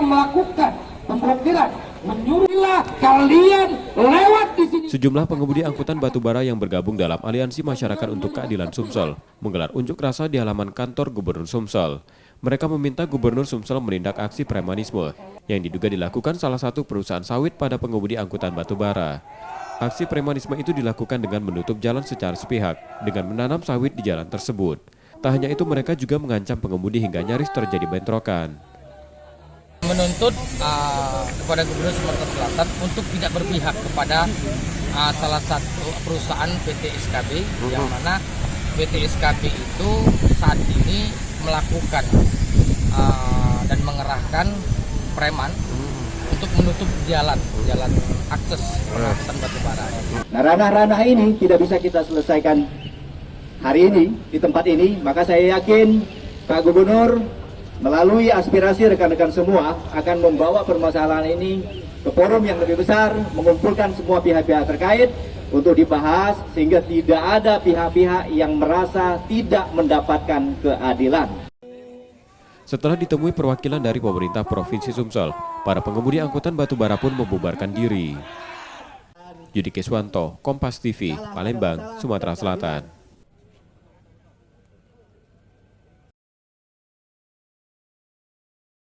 melakukan pemblokiran, menyuruhlah kalian lewat di sini. Sejumlah pengemudi angkutan batubara yang bergabung dalam Aliansi Masyarakat untuk Keadilan Sumsel menggelar unjuk rasa di halaman kantor Gubernur Sumsel. Mereka meminta Gubernur Sumsel menindak aksi premanisme yang diduga dilakukan salah satu perusahaan sawit pada pengemudi angkutan batubara. Aksi premanisme itu dilakukan dengan menutup jalan secara sepihak dengan menanam sawit di jalan tersebut. Tak hanya itu, mereka juga mengancam pengemudi hingga nyaris terjadi bentrokan. Menuntut kepada Gubernur Sumatera Selatan untuk tidak berpihak kepada salah satu perusahaan PT SKB, yang mana PT SKB itu saat ini melakukan dan mengerahkan preman untuk menutup jalan akses pengangkutan batubara. Nah, ranah-ranah ini tidak bisa kita selesaikan hari ini di tempat ini, maka saya yakin Pak Gubernur melalui aspirasi rekan-rekan semua akan membawa permasalahan ini ke forum yang lebih besar, mengumpulkan semua pihak-pihak terkait untuk dibahas sehingga tidak ada pihak-pihak yang merasa tidak mendapatkan keadilan. Setelah ditemui perwakilan dari pemerintah Provinsi Sumsel, para pengemudi angkutan batubara pun membubarkan diri. Yudi Keswanto, Kompas TV, Palembang, Sumatera Selatan.